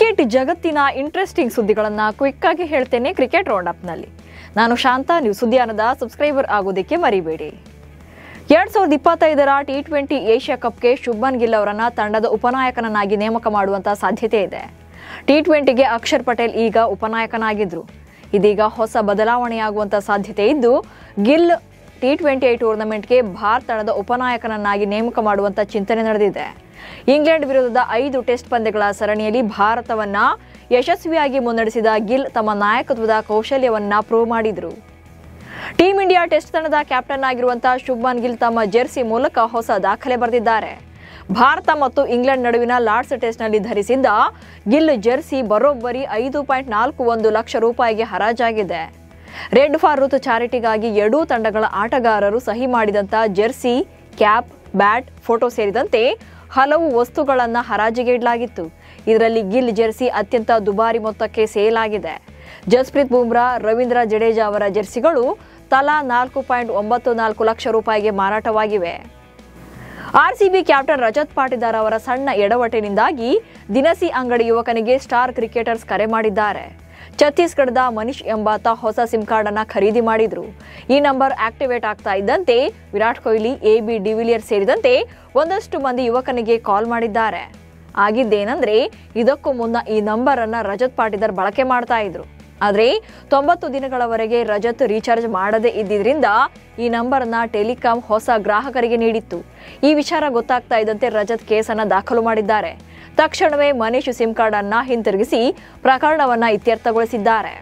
Cricket ಜಗತ್ತಿನ interesting ಸುದ್ದಿಗಳನ್ನು quick ಆಗಿ ಹೇಳ್ತೇನೆ ಕ್ರಿಕೆಟ್ ರೌಂಡ್ ಅಪ್ ನಲ್ಲಿ. ನಾನು ಶಾಂತ. ನೀವು ಸುದ್ದಿಯಾನದ ಸಬ್ಸ್ಕ್ರೈಬರ್ ಆಗೋದಕ್ಕೆ ಮರಿಬೇಡಿ. 2025ರ T20 ಏಷ್ಯಾ ಕಪ್ಗೆ ಶುಭ್ಮನ್ ಗಿಲ್ ಅವರನ್ನ ತಂಡದ ಉಪನಾಯಕನನ್ನಾಗಿ ನೇಮಕ ಮಾಡುವಂತ ಸಾಧ್ಯತೆ ಇದೆ. T20ಗೆ ಅಕ್ಷರ್ ಪಟೇಲ್ ಈಗ ಉಪನಾಯಕನಾಗಿದ್ರು. ಇದೀಗ ಹೊಸ ಬದಲಾವಣೆಯಾಗುವಂತ ಸಾಧ್ಯತೆ ಇದ್ದು, ಗಿಲ್ T20 ಟೂರ್ನಮೆಂಟ್ಗೆ ಭಾರತ ತಂಡದ ಉಪನಾಯಕನನ್ನಾಗಿ ನೇಮಕ ಮಾಡುವಂತ ಚಿಂತನೆ ನಡೆದಿದೆ. ಇಂಗ್ಲೆಂಡ್ ವಿರುದ್ಧದ 5 ಟೆಸ್ಟ್ ಪಂದ್ಯಗಳ ಸರಣಿಯಲ್ಲಿ ಭಾರತವನ್ನ ಯಶಸ್ವಿಯಾಗಿ ಮುನ್ನಡೆಸಿದ ಗಿಲ್ ತಮ್ಮ ನಾಯಕತ್ವದ ಕೌಶಲ್ಯವನ್ನ ಪ್ರೂವ್ ಮಾಡಿದ್ರು. ಟೀಂ ಇಂಡಿಯಾ ಟೆಸ್ಟ್ ತಂಡದ ಕ್ಯಾಪ್ಟನ್ ಆಗಿರುವಂತಹ ಶುಭ್ಮನ್ ಗಿಲ್ ತಮ್ಮ ಜೆರ್ಸಿ ಮೂಲಕ ಹೊಸ ದಾಖಲೆ ಬರೆದಿದ್ದಾರೆ. ಭಾರತ ಮತ್ತು ಇಂಗ್ಲೆಂಡ್ ನಡುವಿನ ಲಾರ್ಡ್ಸ್ ಟೆಸ್ಟ್ನಲ್ಲಿ ಧರಿಸಿದ್ದ ಗಿಲ್ ಜೆರ್ಸಿ ಬರೋಬ್ಬರಿ 5.41 ಲಕ್ಷ ರೂಪಾಯಿಗೆ ಹರಾಜಾಗಿದೆ. ರೆಡ್ ಫಾರ್ ರುತ್ ಚಾರಿಟಿಗಾಗಿ ಎರಡೂ ತಂಡಗಳ ಆಟಗಾರರು ಸಹಿ ಮಾಡಿದಂತ ಜೆರ್ಸಿ, ಕ್ಯಾಪ್, ಬ್ಯಾಟ್, ಫೋಟೋ ಸೇರಿದಂತೆ ಹಲವು ವಸ್ತುಗಳನ್ನು ಹರಾಜಿಗೆ ಇಡಲಾಗಿತ್ತು. ಇದರಲ್ಲಿ ಗಿಲ್ ಜೆರ್ಸಿ ಅತ್ಯಂತ ದುಬಾರಿ ಮೊತ್ತಕ್ಕೆ ಸೇಲ್ ಆಗಿದೆ. ಜಸ್ಪ್ರೀತ್ ಬುಮ್ರಾ, ರವೀಂದ್ರ ಜಡೇಜಾ ಅವರ ಜೆರ್ಸಿಗಳು ತಲಾ 4.94 ಲಕ್ಷ ರೂಪಾಯಿಗೆ ಮಾರಾಟವಾಗಿವೆ. ಆರ್ಸಿಬಿ ಕ್ಯಾಪ್ಟನ್ ರಜತ್ ಪಾಟಿದಾರ್ ಅವರ ಸಣ್ಣ ಎಡವಟ್ಟಿನಿಂದಾಗಿ ದಿನಸಿ ಅಂಗಡಿ ಯುವಕನಿಗೆ ಸ್ಟಾರ್ ಕ್ರಿಕೆಟರ್ಸ್ ಕರೆ ಮಾಡಿದ್ದಾರೆ. ಛತ್ತೀಸ್ಗಢದ ಮನೀಶ್ ಎಂಬಾತ ಹೊಸ ಸಿಮ್ ಕಾರ್ಡ್ ಅನ್ನ ಖರೀದಿ ಮಾಡಿದ್ರು. ಈ ನಂಬರ್ ಆಕ್ಟಿವೇಟ್ ಆಗ್ತಾ ಇದ್ದಂತೆ ವಿರಾಟ್ ಕೊಹ್ಲಿ, AB ಡಿವಿಲಿಯರ್ ಸೇರಿದಂತೆ ಒಂದಷ್ಟು ಮಂದಿ ಯುವಕನಿಗೆ ಕಾಲ್ ಮಾಡಿದ್ದಾರೆ. ಆಗಿದ್ದೇನೆಂದ್ರೆ, ಇದಕ್ಕೂ ಮುನ್ನ ಈ ನಂಬರ್ ಅನ್ನ ರಜತ್ ಪಾಟಿದಾರ್ ಬಳಕೆ ಮಾಡ್ತಾ ಇದ್ರು. ಆದ್ರೆ 90 ದಿನಗಳವರೆಗೆ ರಜತ್ ರೀಚಾರ್ಜ್ ಮಾಡದೇ ಇದ್ದಿದ್ರಿಂದ ಈ ನಂಬರ್ ಅನ್ನ ಟೆಲಿಕಾಂ ಹೊಸ ಗ್ರಾಹಕರಿಗೆ ನೀಡಿತ್ತು. ಈ ವಿಚಾರ ಗೊತ್ತಾಗ್ತಾ ಇದ್ದಂತೆ ರಜತ್ ಕೇಸನ್ನ ದಾಖಲು ಮಾಡಿದ್ದಾರೆ. ತಕ್ಷಣವೇ ಮನೀಶ್ ಸಿಮ್ ಕಾರ್ಡ್ ಅನ್ನ ಹಿಂತಿರುಗಿಸಿ ಪ್ರಕರಣವನ್ನ ಇತ್ಯರ್ಥಗೊಳಿಸಿದ್ದಾರೆ.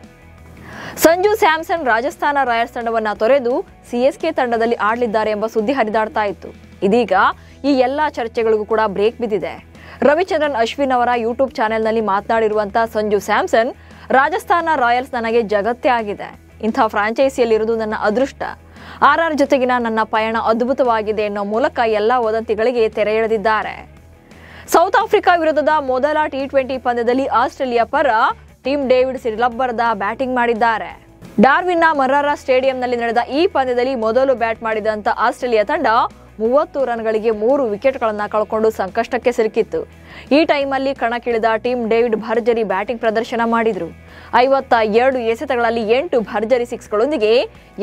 ಸಂಜು ಸ್ಯಾಮ್ಸನ್ ರಾಜಸ್ಥಾನ ರಾಯಲ್ಸ್ ತಂಡವನ್ನ ತೊರೆದು CSK ತಂಡದಲ್ಲಿ ಆಡಲಿದ್ದಾರೆ ಎಂಬ ಸುದ್ದಿ ಹರಿದಾಡ್ತಾ ಇತ್ತು. ಇದೀಗ ಈ ಎಲ್ಲಾ ಚರ್ಚೆಗಳಿಗೂ ಕೂಡ ಬ್ರೇಕ್ ಬಿದ್ದಿದೆ. ರವಿಚಂದ್ರನ್ ಅಶ್ವಿನ್ ಅವರ ಯೂಟ್ಯೂಬ್ ಚಾನೆಲ್ನಲ್ಲಿ ಮಾತನಾಡಿರುವಂತಹ ಸಂಜು ಸ್ಯಾಮ್ಸನ್, ರಾಜಸ್ಥಾನ ರಾಯಲ್ಸ್ ನನಗೆ ಜಗತ್ತೇ ಆಗಿದೆ. ಇಂಥ ಫ್ರಾಂಚೈಸಿಯಲ್ಲಿರುವುದು ನನ್ನ ಅದೃಷ್ಟ. RR ಜೊತೆಗಿನ ನನ್ನ ಪಯಣ ಅದ್ಭುತವಾಗಿದೆ ಎನ್ನೋ ಮೂಲಕ ಎಲ್ಲಾ ವದಂತಿಗಳಿಗೆ ತೆರೆ ಎಳೆದಿದ್ದಾರೆ. ಸೌತ್ ಆಫ್ರಿಕಾ ವಿರುದ್ಧದ ಮೊದಲ T20 ಪಂದ್ಯದಲ್ಲಿ ಆಸ್ಟ್ರೇಲಿಯಾ ಪರ ಟೀಮ್ ಡೇವಿಡ್ ಸಿಲ್ವರ್ದ ಬ್ಯಾಟಿಂಗ್ ಮಾಡಿದ್ದಾರೆ. ಡಾರ್ವಿನ್ನ ಮರಾರಾ ಸ್ಟೇಡಿಯಂನಲ್ಲಿ ನಡೆದ ಈ ಪಂದ್ಯದಲ್ಲಿ ಮೊದಲು ಬ್ಯಾಟ್ ಮಾಡಿದಂತ ಆಸ್ಟ್ರೇಲಿಯಾ ತಂಡ 30 ರನ್ಗಳಿಗೆ 3 ವಿಕೆಟ್ಗಳನ್ನು ಕಳ್ಕೊಂಡು ಸಂಕಷ್ಟಕ್ಕೆ ಸಿಲುಕಿತ್ತು. ಈ ಟೈಮಲ್ಲಿ ಕಣಕ್ಕಿಳಿದ ಟೀಮ್ ಡೇವಿಡ್ ಭರ್ಜರಿ ಬ್ಯಾಟಿಂಗ್ ಪ್ರದರ್ಶನ ಮಾಡಿದ್ರು. 52 ಎಸೆತಗಳಲ್ಲಿ 8 ಭರ್ಜರಿ ಸಿಕ್ಸ್ಗಳೊಂದಿಗೆ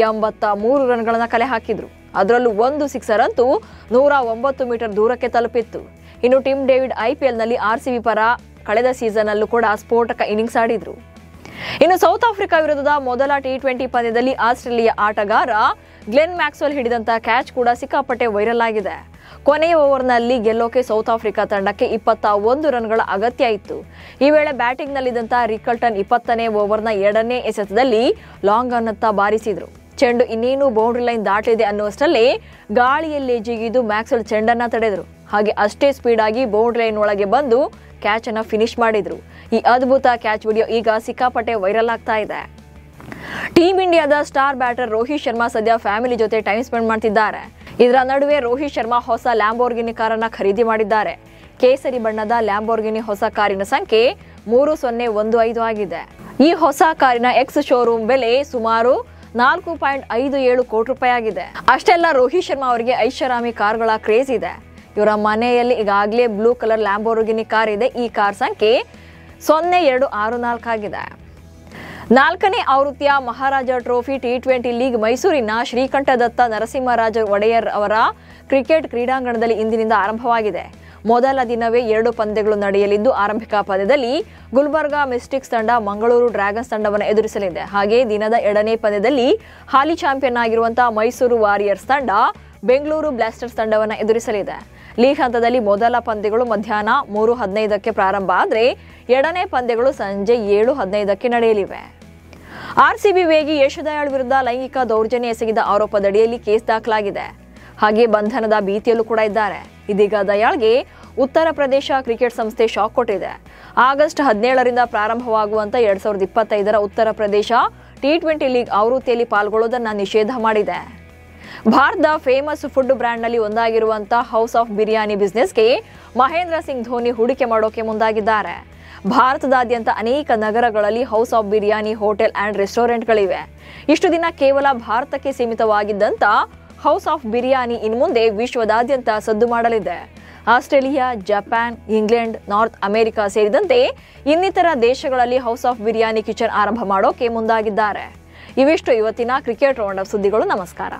83 ರನ್ಗಳನ್ನು ಕಲೆ ಹಾಕಿದ್ರು. ಅದರಲ್ಲೂ ಒಂದು ಸಿಕ್ಸರ್ ಅಂತೂ 109 ಮೀಟರ್ ದೂರಕ್ಕೆ ತಲುಪಿತ್ತು. ಇನ್ನು ಟೀಮ್ ಡೇವಿಡ್ IPLನಲ್ಲಿ RCB ಪರ ಕಳೆದ ಸೀಸನ್ ಅಲ್ಲೂ ಕೂಡ ಸ್ಫೋಟಕ ಇನ್ನಿಂಗ್ಸ್ ಆಡಿದ್ರು. ಇನ್ನು ಸೌತ್ ಆಫ್ರಿಕಾ ವಿರುದ್ಧದ ಮೊದಲ T20 ಪಂದ್ಯದಲ್ಲಿ ಆಸ್ಟ್ರೇಲಿಯಾ ಆಟಗಾರ ಗ್ಲೆನ್ ಮ್ಯಾಕ್ಸ್ವೆಲ್ ಹಿಡಿದಂತ ಕ್ಯಾಚ್ ಕೂಡ ಸಿಕ್ಕಾಪಟ್ಟೆ ವೈರಲ್ ಆಗಿದೆ. ಕೊನೆಯ ಓವರ್ನಲ್ಲಿ ಗೆಲ್ಲೋಕೆ ಸೌತ್ ಆಫ್ರಿಕಾ ತಂಡಕ್ಕೆ 21 ರನ್ಗಳ ಅಗತ್ಯ ಇತ್ತು. ಈ ವೇಳೆ ಬ್ಯಾಟಿಂಗ್ನಲ್ಲಿದ್ದಂತ ರಿಕಲ್ಟನ್ 20ನೇ ಓವರ್ನ 2ನೇ ಎಸೆತದಲ್ಲಿ ಲಾಂಗ್ ಅನ್ನತ್ತ ಬಾರಿಸಿದ್ರು. ಚೆಂಡು ಇನ್ನೇನು ಬೌಂಡ್ರಿ ಲೈನ್ ದಾಟಿದೆ ಅನ್ನುವಷ್ಟರಲ್ಲಿ ಗಾಳಿಯಲ್ಲಿ ಜಿಗಿದು ಮ್ಯಾಕ್ಸ್ವೆಲ್ ಚೆಂಡನ್ನ ತಡೆದ್ರು. ಹಾಗೆ ಅಷ್ಟೇ ಸ್ಪೀಡ್ ಆಗಿ ಬೌಂಡ್ರಿ ಲೈನ್ ಒಳಗೆ ಬಂದು ಕ್ಯಾಚ್ ಅನ್ನ ಫಿನಿಶ್ ಮಾಡಿದ್ರು. ಈ ಅದ್ಭುತ ಕ್ಯಾಚ್ ವಿಡಿಯೋ ಈಗ ಸಿಕ್ಕಾಪಟ್ಟೆ ವೈರಲ್ ಆಗ್ತಾ ಇದೆ. ಟೀಮ್ ಇಂಡಿಯಾದ ಸ್ಟಾರ್ ಬ್ಯಾಟರ್ ರೋಹಿತ್ ಶರ್ಮಾ ಸದ್ಯ ಫ್ಯಾಮಿಲಿ ಜೊತೆ ಟೈಮ್ ಸ್ಪೆಂಡ್ ಮಾಡ್ತಿದ್ದಾರೆ. ಇದರ ನಡುವೆ ರೋಹಿತ್ ಶರ್ಮಾ ಹೊಸ ಲ್ಯಾಂಬೋರ್ಗಿನಿ ಕಾರನ್ನ ಖರೀದಿ ಮಾಡಿದ್ದಾರೆ. ಕೇಸರಿ ಬಣ್ಣದ ಲ್ಯಾಂಬೋರ್ಗಿನಿ ಹೊಸ ಕಾರಿನ ಸಂಖ್ಯೆ 3015 ಆಗಿದೆ. ಈ ಹೊಸ ಕಾರಿನ ಎಕ್ಸ್ ಶೋರೂಮ್ ಬೆಲೆ ಸುಮಾರು 4.57 ಕೋಟಿ ರೂಪಾಯಿ ಆಗಿದೆ. ಅಷ್ಟೆಲ್ಲ ರೋಹಿತ್ ಶರ್ಮಾ ಅವರಿಗೆ ಐಷಾರಾಮಿ ಕಾರ್ಗಳ ಕ್ರೇಜ್ ಇದೆ. ಇವರ ಮನೆಯಲ್ಲಿ ಈಗಾಗಲೇ ಬ್ಲೂ ಕಲರ್ ಲ್ಯಾಂಬೋರ್ಗಿನಿ ಕಾರ್ ಇದೆ. ಈ ಕಾರ್ ಸಂಖ್ಯೆ 0264 ಆಗಿದೆ. 4ನೇ ಆವೃತ್ತಿಯ ಮಹಾರಾಜ ಟ್ರೋಫಿ T20 ಲೀಗ್ ಮೈಸೂರಿನ ಶ್ರೀಕಂಠದತ್ತ ನರಸಿಂಹರಾಜ ಒಡೆಯರ್ ಅವರ ಕ್ರಿಕೆಟ್ ಕ್ರೀಡಾಂಗಣದಲ್ಲಿ ಇಂದಿನಿಂದ ಆರಂಭವಾಗಿದೆ. ಮೊದಲ ದಿನವೇ 2 ಪಂದ್ಯಗಳು ನಡೆಯಲಿದ್ದು, ಆರಂಭಿಕ ಪಂದ್ಯದಲ್ಲಿ ಗುಲ್ಬರ್ಗಾ ಮಿಸ್ಟಿಕ್ಸ್ ತಂಡ ಮಂಗಳೂರು ಡ್ರ್ಯಾಗನ್ಸ್ ತಂಡವನ್ನು ಎದುರಿಸಲಿದೆ. ಹಾಗೆ ದಿನದ 2ನೇ ಪಂದ್ಯದಲ್ಲಿ ಹಾಲಿ ಚಾಂಪಿಯನ್ ಆಗಿರುವಂತಹ ಮೈಸೂರು ವಾರಿಯರ್ಸ್ ತಂಡ ಬೆಂಗಳೂರು ಬ್ಲಾಸ್ಟರ್ಸ್ ತಂಡವನ್ನು ಎದುರಿಸಲಿದೆ. ಲೀಗ್ ಹಂತದಲ್ಲಿ ಮೊದಲ ಪಂದ್ಯಗಳು ಮಧ್ಯಾಹ್ನ 3:15ಕ್ಕೆ ಪ್ರಾರಂಭ ಆದರೆ 2ನೇ ಪಂದ್ಯಗಳು ಸಂಜೆ 7:15ಕ್ಕೆ ನಡೆಯಲಿವೆ. RCB ವೇಗಿ ಯಶ್ ದಯಾಳ್ ವಿರುದ್ಧ ಲೈಂಗಿಕ ದೌರ್ಜನ್ಯ ಎಸಗಿದ ಆರೋಪದಡಿಯಲ್ಲಿ ಕೇಸ್ ದಾಖಲಾಗಿದೆ. ಹಾಗೆ ಬಂಧನದ ಭೀತಿಯಲ್ಲೂ ಕೂಡ ಇದ್ದಾರೆ. ಇದೀಗ ದಯಾಳ್ಗೆ ಉತ್ತರ ಪ್ರದೇಶ ಕ್ರಿಕೆಟ್ ಸಂಸ್ಥೆ ಶಾಕ್ ಕೊಟ್ಟಿದೆ. August 17ರಿಂದ ಪ್ರಾರಂಭವಾಗುವಂತ 2025ರ Uttar Pradesh T20 league ಆವೃತ್ತಿಯಲ್ಲಿ ಪಾಲ್ಗೊಳ್ಳುವುದನ್ನು ನಿಷೇಧ ಮಾಡಿದೆ. ಭಾರತದ ಫೇಮಸ್ ಫುಡ್ ಬ್ರ್ಯಾಂಡ್ನಲ್ಲಿ ಒಂದಾಗಿರುವಂತಹ ಹೌಸ್ ಆಫ್ ಬಿರಿಯಾನಿ ಬಿಸ್ನೆಸ್ಗೆ ಮಹೇಂದ್ರ ಸಿಂಗ್ ಧೋನಿ ಹೂಡಿಕೆ ಮಾಡೋಕೆ ಮುಂದಾಗಿದ್ದಾರೆ. ಭಾರತದಾದ್ಯಂತ ಅನೇಕ ನಗರಗಳಲ್ಲಿ house of biryani hotel and ರೆಸ್ಟೋರೆಂಟ್ಗಳಿವೆ. ಇಷ್ಟು ದಿನ ಕೇವಲ ಭಾರತಕ್ಕೆ ಸೀಮಿತವಾಗಿದ್ದಂತ ಹೌಸ್ ಆಫ್ ಬಿರಿಯಾನಿ ಇನ್ನು ಮುಂದೆ ವಿಶ್ವದಾದ್ಯಂತ ಸದ್ದು ಮಾಡಲಿದೆ. Australia, Japan, England, north America ಸೇರಿದಂತೆ ಇನ್ನಿತರ ದೇಶಗಳಲ್ಲಿ ಹೌಸ್ ಆಫ್ ಬಿರಿಯಾನಿ ಕಿಚನ್ ಆರಂಭ ಮಾಡೋಕೆ ಮುಂದಾಗಿದ್ದಾರೆ. ಇವಿಷ್ಟು ಇವತ್ತಿನ ಕ್ರಿಕೆಟ್ ರೌಂಡ್ ಅಪ್ ಸುದ್ದಿಗಳು. ನಮಸ್ಕಾರ.